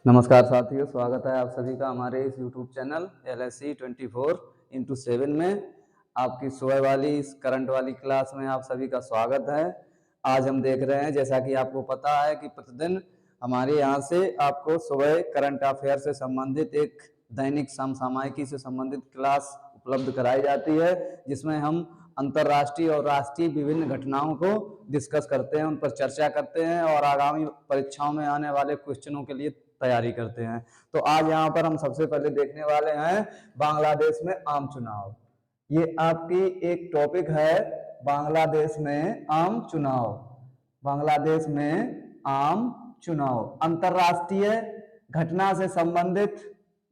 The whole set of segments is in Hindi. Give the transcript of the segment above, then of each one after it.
नमस्कार साथियों, स्वागत है आप सभी का हमारे इस यूट्यूब चैनल LSC 24x7 में। आपकी सुबह वाली इस करंट वाली क्लास में आप सभी का स्वागत है। आज हम देख रहे हैं, जैसा कि आपको पता है कि प्रतिदिन हमारे यहाँ से आपको सुबह करंट अफेयर से संबंधित एक दैनिक समसामयिकी से संबंधित क्लास उपलब्ध कराई जाती है, जिसमें हम अंतर्राष्ट्रीय और राष्ट्रीय विभिन्न घटनाओं को डिस्कस करते हैं, उन पर चर्चा करते हैं और आगामी परीक्षाओं में आने वाले क्वेश्चनों के लिए तैयारी करते हैं। तो आज यहाँ पर हम सबसे पहले देखने वाले हैं बांग्लादेश में आम चुनाव। ये आपकी एक टॉपिक है, बांग्लादेश में आम चुनाव। बांग्लादेश में आम चुनाव अंतर्राष्ट्रीय घटना से संबंधित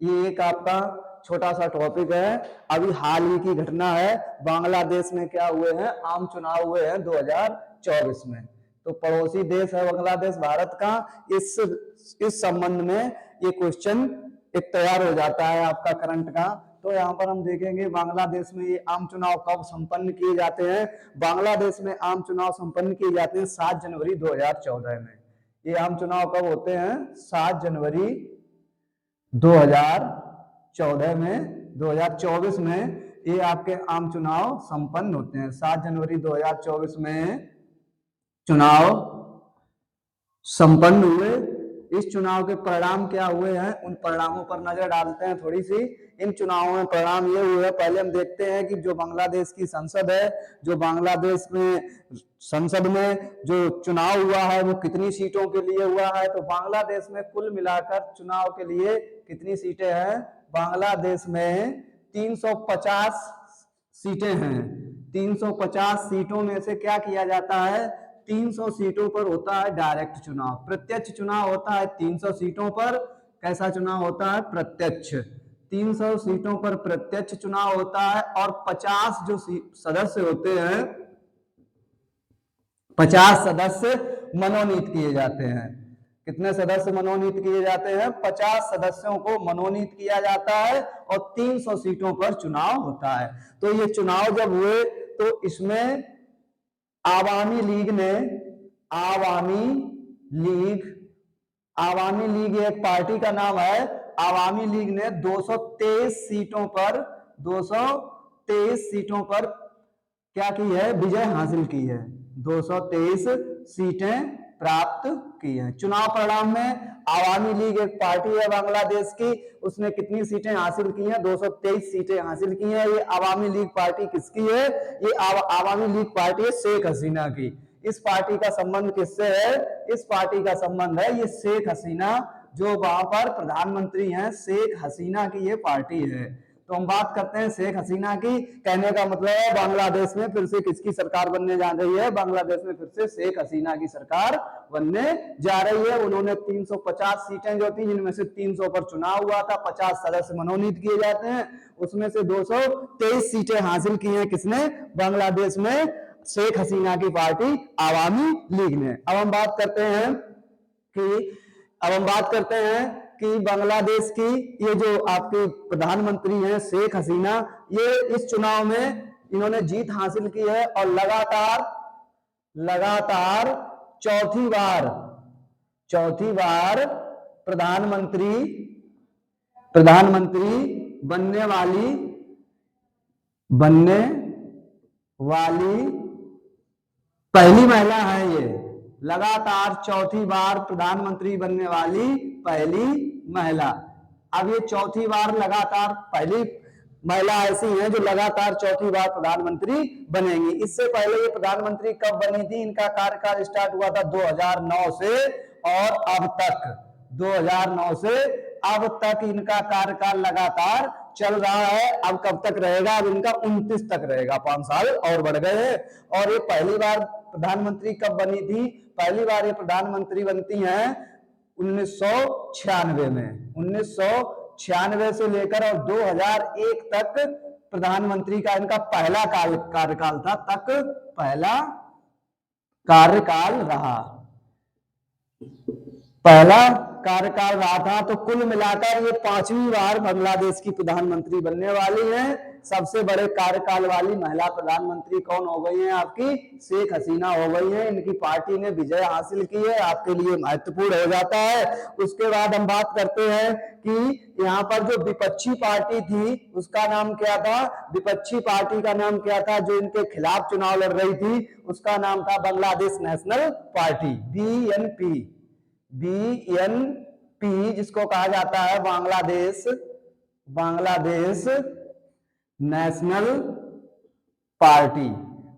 ये एक आपका छोटा सा टॉपिक है। अभी हाल ही की घटना है, बांग्लादेश में क्या हुए हैं, आम चुनाव हुए हैं 2024 में। तो पड़ोसी देश है बांग्लादेश भारत का। इस संबंध में ये क्वेश्चन एक तैयार हो जाता है आपका करंट का। तो यहाँ पर हम देखेंगे बांग्लादेश में ये आम चुनाव कब संपन्न किए जाते हैं। बांग्लादेश में आम चुनाव संपन्न किए जाते हैं 7 जनवरी 2014 में। ये आम चुनाव कब होते हैं? 7 जनवरी 2014 में। 2024 में ये आपके आम चुनाव संपन्न होते हैं। 7 जनवरी 2024 में चुनाव संपन्न हुए। इस चुनाव के परिणाम क्या हुए हैं, उन परिणामों पर नजर डालते हैं थोड़ी सी। इन चुनावों में परिणाम ये हुए हैं, पहले हम देखते हैं कि जो बांग्लादेश की संसद है, जो बांग्लादेश में संसद में जो चुनाव हुआ है वो कितनी सीटों के लिए हुआ है। तो बांग्लादेश में कुल मिलाकर चुनाव के लिए कितनी सीटें हैं? बांग्लादेश में 350 सीटें हैं। 350 सीटों में से क्या किया जाता है? 300 सीटों पर होता है डायरेक्ट चुनाव, प्रत्यक्ष चुनाव होता है 300 सीटों पर। कैसा चुनाव होता है? प्रत्यक्ष। 300 सीटों पर प्रत्यक्ष चुनाव होता है और 50 जो सदस्य होते हैं, 50 सदस्य मनोनीत किए जाते हैं। कितने सदस्य मनोनीत किए जाते हैं? 50 सदस्यों को मनोनीत किया जाता है और 300 सीटों पर चुनाव होता है। तो ये चुनाव जब हुए तो इसमें आवामी लीग एक पार्टी का नाम है। आवामी लीग ने 223 सीटों पर क्या की है? विजय हासिल की है। 223 सीटें प्राप्त की हैं। चुनाव परिणाम में आवामी लीग एक पार्टी है बांग्लादेश की, उसने कितनी सीटें हासिल की हैं? 223 सीटें हासिल की हैं। ये आवामी लीग पार्टी किसकी है? ये आवामी लीग पार्टी है शेख हसीना की। इस पार्टी का संबंध किससे है? इस पार्टी का संबंध है ये शेख हसीना, जो वहां पर प्रधानमंत्री हैं, शेख हसीना की ये पार्टी है। तो हम बात करते हैं शेख हसीना की। कहने का मतलब है बांग्लादेश में फिर से किसकी सरकार बनने जा रही है? बांग्लादेश में फिर से शेख हसीना की सरकार बनने जा रही है। उन्होंने 350 सीटें जो थी, जिनमें से 300 पर चुनाव हुआ था, 50 सदस्य मनोनीत किए जाते हैं, उसमें से 223 सीटें हासिल की हैं किसने? बांग्लादेश में शेख हसीना की पार्टी आवामी लीग ने। अब हम बात करते हैं कि बांग्लादेश की ये जो आपकी प्रधानमंत्री हैं शेख हसीना, ये इस चुनाव में इन्होंने जीत हासिल की है और लगातार चौथी बार प्रधानमंत्री बनने वाली पहली महिला है। ये लगातार चौथी बार प्रधानमंत्री बनने वाली पहली महिला। अब ये चौथी बार लगातार पहली महिला ऐसी हैं जो लगातार चौथी बार प्रधानमंत्री बनेंगी। इससे पहले ये प्रधानमंत्री कब बनी थी? इनका कार्यकाल स्टार्ट हुआ था 2009 से और अब तक 2009 से अब तक इनका कार्यकाल लगातार चल रहा है। अब कब तक रहेगा? अब इनका 29 तक रहेगा, 5 साल और बढ़ गए हैं। और ये पहली बार प्रधानमंत्री कब बनी थी? पहली बार ये प्रधानमंत्री बनती हैं 1996 में। 1996 से लेकर और 2001 तक प्रधानमंत्री का इनका पहला कार्यकाल था, तक पहला कार्यकाल रहा था। तो कुल मिलाकर ये 5वीं बार बांग्लादेश की प्रधानमंत्री बनने वाली हैं। सबसे बड़े कार्यकाल वाली महिला प्रधानमंत्री कौन हो गई हैं? आपकी शेख हसीना हो गई हैं। इनकी पार्टी ने विजय हासिल की है, आपके लिए महत्वपूर्ण हो जाता है। उसके बाद हम बात करते हैं कि यहाँ पर जो विपक्षी पार्टी थी उसका नाम क्या था? विपक्षी पार्टी का नाम क्या था? जो इनके खिलाफ चुनाव लड़ रही थी उसका नाम था Bangladesh national party, BNP। BNP जिसको कहा जाता है Bangladesh national party.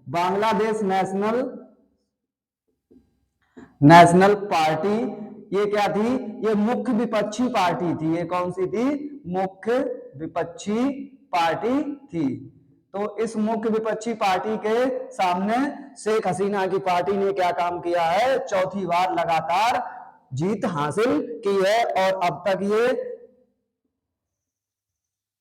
Bangladesh national party ये क्या थी? ये मुख्य विपक्षी पार्टी थी। ये कौन सी थी? मुख्य विपक्षी पार्टी थी। तो इस मुख्य विपक्षी पार्टी के सामने शेख हसीना की पार्टी ने क्या काम किया है? चौथी बार लगातार जीत हासिल की है और अब तक ये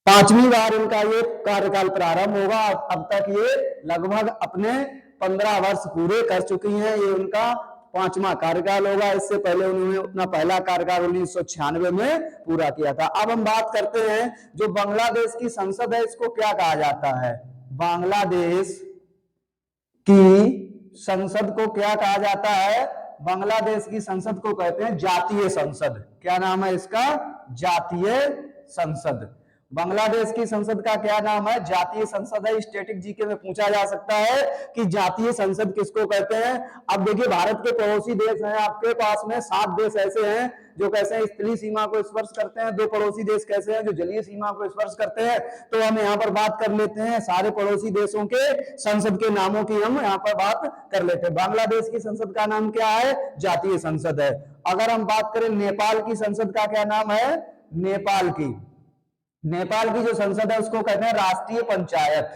5वीं बार इनका ये कार्यकाल प्रारंभ होगा। अब तक ये लगभग अपने 15 वर्ष पूरे कर चुकी हैं। ये उनका 5वां कार्यकाल होगा। इससे पहले उन्होंने अपना पहला कार्यकाल 1996 में पूरा किया था। अब हम बात करते हैं जो बांग्लादेश की संसद है इसको क्या कहा जाता है? बांग्लादेश की संसद को क्या कहा जाता है? बांग्लादेश की संसद को कहते हैं जातीय संसद। क्या नाम है इसका? जातीय संसद। बांग्लादेश की संसद का क्या नाम है? जातीय संसद है। स्टैटिक जीके में पूछा जा सकता है कि जातीय संसद किसको कहते हैं। अब देखिए भारत के पड़ोसी देश हैं, आपके पास में 7 देश ऐसे हैं जो कैसे हैं स्थलीय सीमा को स्पर्श करते हैं, 2 पड़ोसी देश कैसे हैं जो जलीय सीमा को स्पर्श करते हैं। तो हम यहाँ पर बात कर लेते हैं सारे पड़ोसी देशों के संसद के नामों की हम यहाँ पर बात कर लेते हैं। बांग्लादेश की संसद का नाम क्या है? जातीय संसद है। अगर हम बात करें नेपाल की संसद का क्या नाम है? नेपाल की जो संसद है उसको कहते हैं राष्ट्रीय पंचायत।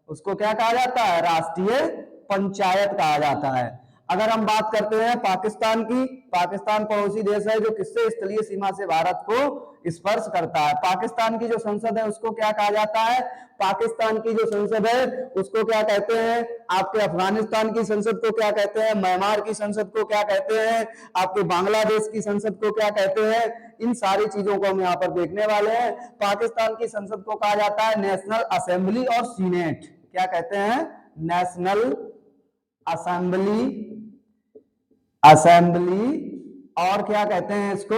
उसको क्या कहा जाता है? राष्ट्रीय पंचायत कहा जाता है। अगर हम बात करते हैं पाकिस्तान की, पाकिस्तान पड़ोसी देश है जो किससे स्थलीय सीमा से भारत को स्पर्श करता है। पाकिस्तान की जो संसद है उसको क्या कहा जाता है? पाकिस्तान की जो संसद है उसको क्या कहते हैं? आपके अफगानिस्तान की संसद को क्या कहते हैं? म्यांमार की संसद को क्या कहते हैं? आपके बांग्लादेश की संसद को क्या कहते हैं? इन सारी चीजों को हम यहाँ पर देखने वाले हैं। पाकिस्तान की संसद को कहा जाता है नेशनल असेंबली और सीनेट। क्या कहते हैं? नेशनल असेंबली और क्या कहते हैं इसको?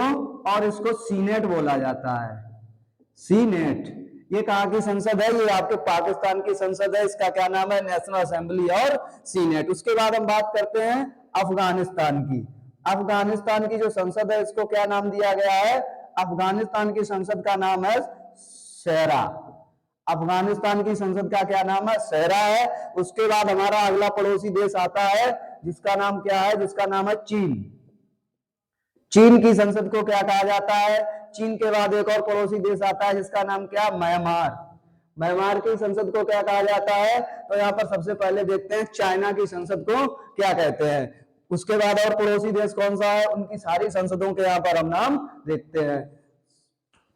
और इसको सीनेट बोला जाता है। सीनेट ये कहाँ की संसद है? ये आपके पाकिस्तान की संसद है। इसका क्या नाम है? नेशनल असेंबली और सीनेट। उसके बाद हम बात करते हैं अफगानिस्तान की। अफगानिस्तान की जो संसद है इसको क्या नाम दिया गया है? अफगानिस्तान की संसद का नाम है शेरा। अफगानिस्तान की संसद का क्या नाम है? शेरा है। उसके बाद हमारा अगला पड़ोसी देश आता है जिसका नाम क्या है? जिसका नाम है चीन। चीन की संसद को क्या कहा जाता है? चीन के बाद एक और पड़ोसी देश आता है जिसका नाम क्या? म्यांमार। म्यांमार की संसद को क्या कहा जाता है? तो यहाँ पर सबसे पहले देखते हैं चाइना की संसद को क्या कहते हैं। उसके बाद और पड़ोसी देश कौन सा है? उनकी सारी संसदों के यहाँ पर हम नाम देखते हैं।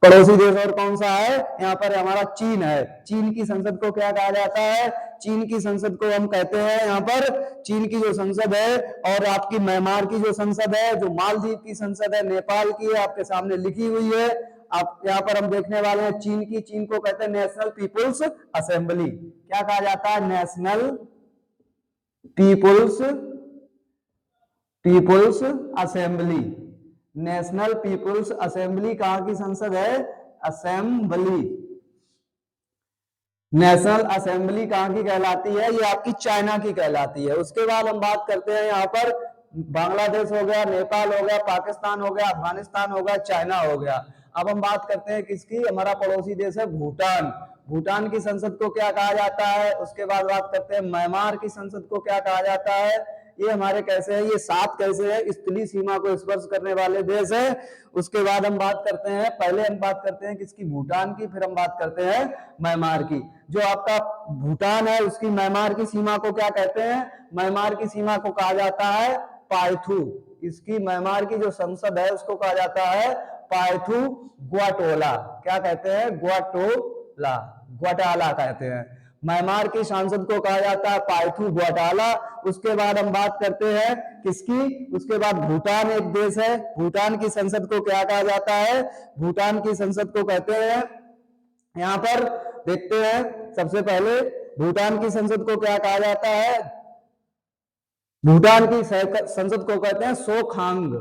पड़ोसी देश और कौन सा है? यहाँ पर हमारा चीन है। चीन की संसद को क्या कहा जाता है? चीन की संसद को हम कहते हैं यहाँ पर चीन की जो संसद है। और आपकी म्यांमार की जो संसद है, जो मालदीव की संसद है, नेपाल की है, आपके सामने लिखी हुई है। आप यहाँ पर हम देखने वाले हैं चीन की। चीन को कहते हैं नेशनल पीपुल्स असेंबली। क्या कहा जाता है? National People's Assembly. National People's Assembly कहाँ की संसद है? असेंबली। नेशनल असेंबली कहाँ की कहलाती है? ये आपकी चाइना की कहलाती है। उसके बाद हम बात करते हैं यहाँ पर बांग्लादेश हो गया, नेपाल हो गया, पाकिस्तान हो गया, अफगानिस्तान हो गया, चाइना हो गया। अब हम बात करते हैं किसकी? हमारा पड़ोसी देश है भूटान। भूटान की संसद को क्या कहा जाता है? उसके बाद बात करते हैं म्यांमार की संसद को क्या कहा जाता है? ये हमारे कैसे है? ये 7 कैसे है? स्थलीय सीमा को स्पर्श करने वाले देश है। उसके बाद हम बात करते हैं, पहले हम बात करते हैं किसकी? भूटान की, फिर हम बात करते हैं म्यांमार की। जो आपका भूटान है उसकी म्यांमार की सीमा को क्या कहते हैं? म्यांमार की सीमा को कहा जाता है पायथू। इसकी म्यांमार की जो संसद है उसको कहा जाता है पायथू ग्वाटोला। क्या कहते हैं? ग्वाटाला कहते हैं। म्यांमार की सांसद को कहा जाता है पायथू ग्वाटाला। उसके बाद हम बात करते हैं किसकी? उसके बाद भूटान एक देश है। भूटान की संसद को क्या कहा जाता है? भूटान की संसद को कहते हैं, यहाँ पर देखते हैं सबसे पहले भूटान की संसद को क्या कहा जाता है? भूटान की संसद को कहते हैं सोखांग।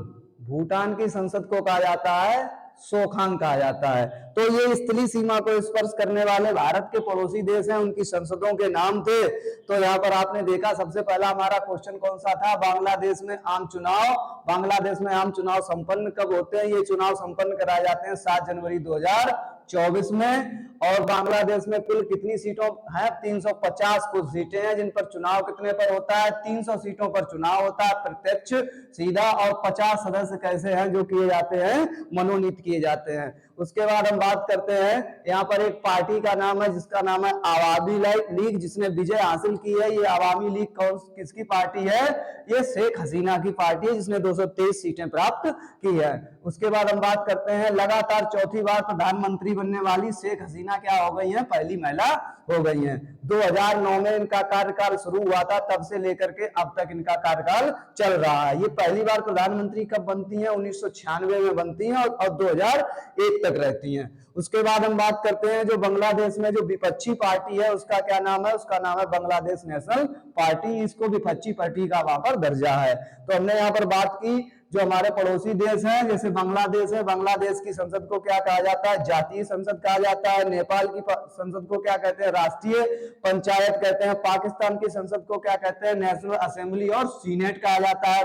भूटान की संसद को कहा जाता है सोखांग कहा जाता है। तो ये स्थलीय सीमा को स्पर्श करने वाले भारत के पड़ोसी देश हैं, उनकी संसदों के नाम थे। तो यहाँ पर आपने देखा सबसे पहला हमारा क्वेश्चन कौन सा था? बांग्लादेश में आम चुनाव। बांग्लादेश में आम चुनाव संपन्न कब होते हैं? ये चुनाव संपन्न कराए जाते हैं 7 जनवरी 2024 में। और बांग्लादेश में कुल कितनी सीटों है? 350 कुल सीटें हैं, जिन पर चुनाव कितने पर होता है? 300 सीटों पर चुनाव होता है, प्रत्यक्ष सीधा। और 50 सदस्य कैसे हैं जो किए जाते हैं? मनोनीत किए जाते हैं। उसके बाद हम बात करते हैं, यहाँ पर एक पार्टी का नाम है जिसका नाम है आवामी लीग, जिसने विजय हासिल की है। ये आवामी लीग किसकी पार्टी है? ये शेख हसीना की पार्टी है, जिसने 223 सीटें प्राप्त की है। उसके बाद हम बात करते हैं, लगातार चौथी बार प्रधानमंत्री बनने वाली शेख हसीना क्या हो गई है? पहली महिला हो गई हैं। 2009 में इनका कार्यकाल शुरू हुआ था, तब से लेकर के अब तक इनका कार्यकाल चल रहा है। ये पहली बार प्रधानमंत्री कब बनती हैं? 1996 में बनती हैं और 2001 तक रहती हैं। उसके बाद हम बात करते हैं, जो बांग्लादेश में जो विपक्षी पार्टी है उसका क्या नाम है? उसका नाम है बांग्लादेश नेशनल पार्टी। इसको विपक्षी पार्टी का वहां पर दर्जा है। तो हमने यहाँ पर बात की जो हमारे पड़ोसी देश हैं, जैसे बांग्लादेश है, बांग्लादेश की संसद को क्या कहा जाता है? जातीय संसद कहा जाता है। नेपाल की संसद को क्या कहते हैं? राष्ट्रीय पंचायत कहते हैं। पाकिस्तान की संसद को क्या कहते हैं? नेशनल असेंबली और सीनेट कहा जाता है।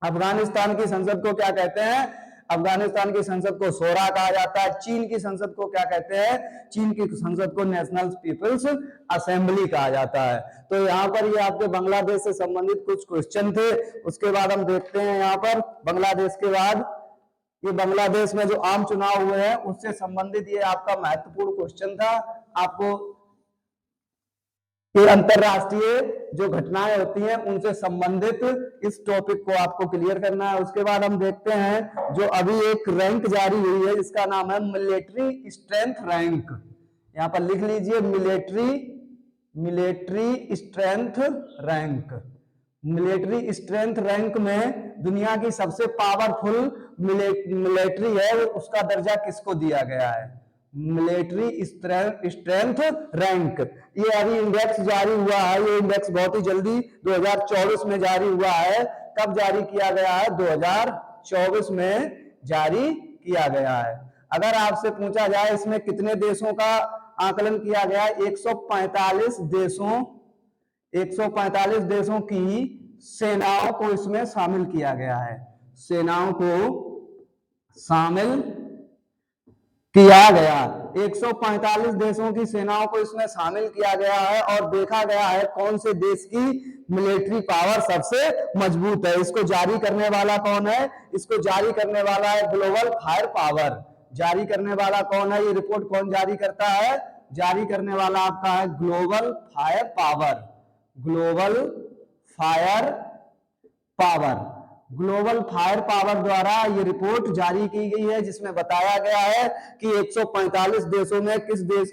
अफगानिस्तान की संसद को क्या कहते हैं? अफगानिस्तान की संसद को शोरा कहा जाता है। चीन की संसद को क्या कहते हैं? चीन की संसद को नेशनल पीपल्स असेंबली कहा जाता है। तो यहाँ पर ये आपके बांग्लादेश से संबंधित कुछ क्वेश्चन थे। उसके बाद हम देखते हैं यहाँ पर बांग्लादेश के बाद, ये बांग्लादेश में जो आम चुनाव हुए हैं उससे संबंधित ये आपका महत्वपूर्ण क्वेश्चन था। आपको ये अंतरराष्ट्रीय जो घटनाएं होती हैं उनसे संबंधित इस टॉपिक को आपको क्लियर करना है। उसके बाद हम देखते हैं, जो अभी एक रैंक जारी हुई है जिसका नाम है मिलिट्री स्ट्रेंथ रैंक। यहाँ पर लिख लीजिए military strength rank. Military strength rank में दुनिया की सबसे पावरफुल मिलिट्री है, उसका दर्जा किसको दिया गया है? Military strength rank. ये अभी इंडेक्स जारी हुआ है। ये इंडेक्स बहुत ही जल्दी 2024 में जारी हुआ है। कब जारी किया गया है? 2024 में जारी किया गया है। अगर आपसे पूछा जाए इसमें कितने देशों का आकलन किया गया है? 145 देशों की सेनाओं को इसमें शामिल किया गया है। सेनाओं को शामिल किया गया। 145 देशों की सेनाओं को इसमें शामिल किया गया है और देखा गया है कौन से देश की मिलिट्री पावर सबसे मजबूत है। इसको जारी करने वाला कौन है? इसको जारी करने वाला है ग्लोबल फायर पावर। जारी करने वाला कौन है? ये रिपोर्ट कौन जारी करता है? जारी करने वाला आपका है global fire power. Global fire power, global fire power द्वारा ये रिपोर्ट जारी की गई है, जिसमें बताया गया है कि 145 देशों में किस देश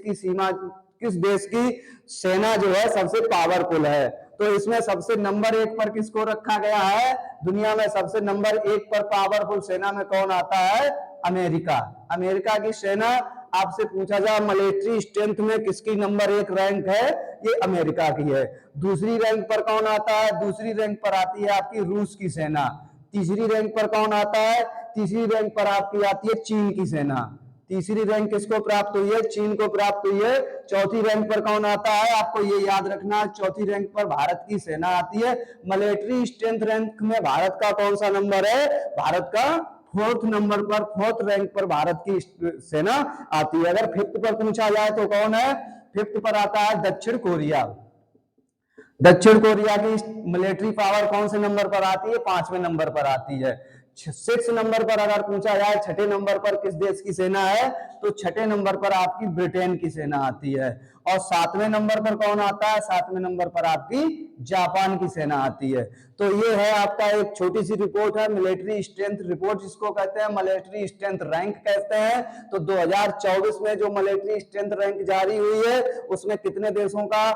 की सेना जो है सबसे पावरफुल है। तो इसमें सबसे नंबर 1 पर किसको रखा गया है? दुनिया में सबसे नंबर 1 पर पावरफुल सेना में कौन आता है? अमेरिका। अमेरिका की सेना, आपसे पूछा जाए मिलिट्री स्ट्रेंथ में किसकी नंबर 1 रैंक है? ये अमेरिका की है। दूसरी रैंक पर कौन आता है? दूसरी रैंक पर आती है आपकी रूस की सेना। तीसरी रैंक पर कौन आता है? तीसरी रैंक पर आपकी आती है चीन की सेना। तीसरी रैंक किसको प्राप्त हुई है? चीन को प्राप्त हुई है। चौथी रैंक पर कौन आता है? आपको ये याद रखना है, चौथी रैंक पर भारत की सेना आती है। मिलिट्री स्ट्रेंथ रैंक में भारत का कौन सा नंबर है? भारत का 4th नंबर पर, 4th रैंक पर भारत की सेना आती है। अगर 5th पर पूछा जाए तो कौन है? 5th पर आता है दक्षिण कोरिया। दक्षिण कोरिया की मिलिट्री पावर कौन से नंबर पर आती है? 5वें नंबर पर आती है। 6 नंबर पर अगर पूछा जाए 6ठे नंबर पर किस देश की सेना है, तो 6ठे नंबर पर आपकी ब्रिटेन की सेना आती है। और 7वें नंबर पर कौन आता है? 7वें नंबर पर आपकी जापान की सेना आती है। तो ये है आपका एक छोटी सी रिपोर्ट है, मिलिट्री स्ट्रेंथ रिपोर्ट जिसको कहते हैं, मिलिट्री स्ट्रेंथ रैंक कहते हैं। तो 2024 में जो मिलिट्री स्ट्रेंथ रैंक जारी हुई है उसमें कितने देशों का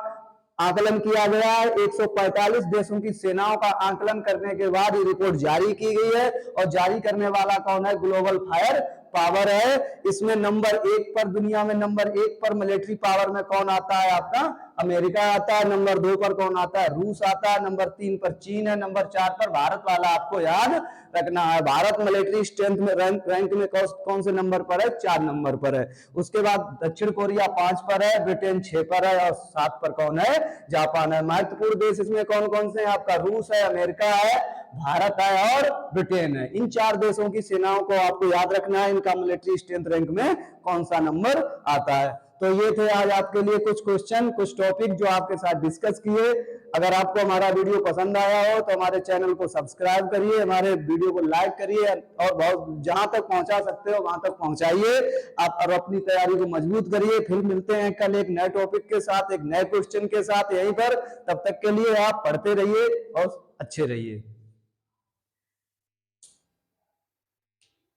आकलन किया गया है? 145 देशों की सेनाओं का आकलन करने के बाद ये रिपोर्ट जारी की गई है। और जारी करने वाला कौन है? ग्लोबल फायर पावर है, इसमें नंबर 1 पर, दुनिया में नंबर 1 पर मिलिट्री पावर में कौन आता है? आपका अमेरिका आता है। नंबर 2 पर कौन आता है? रूस आता है। नंबर 3 पर चीन है। नंबर 4 पर भारत वाला आपको याद रखना है। भारत मिलिट्री स्ट्रेंथ में रैंक में कौन से नंबर पर है? 4 नंबर पर है। उसके बाद दक्षिण कोरिया 5 पर है, ब्रिटेन 6 पर है और 7 पर कौन है? जापान है। महत्वपूर्ण देश इसमें कौन कौन से हैं? आपका रूस है, अमेरिका है, भारत है और ब्रिटेन है। इन 4 देशों की सेनाओं को आपको याद रखना है, इनका मिलिट्री स्ट्रेंथ रैंक में कौन सा नंबर आता है। तो ये थे आज आपके लिए कुछ क्वेश्चन, कुछ टॉपिक जो आपके साथ डिस्कस किए। अगर आपको हमारा वीडियो पसंद आया हो तो हमारे चैनल को सब्सक्राइब करिए, हमारे वीडियो को लाइक करिए और बहुत जहां तक पहुंचा सकते हो वहां तक पहुंचाइए। आप और अपनी तैयारी को मजबूत करिए। फिर मिलते हैं कल एक नए टॉपिक के साथ, एक नए क्वेश्चन के साथ यहीं पर। तब तक के लिए आप पढ़ते रहिए और अच्छे रहिए।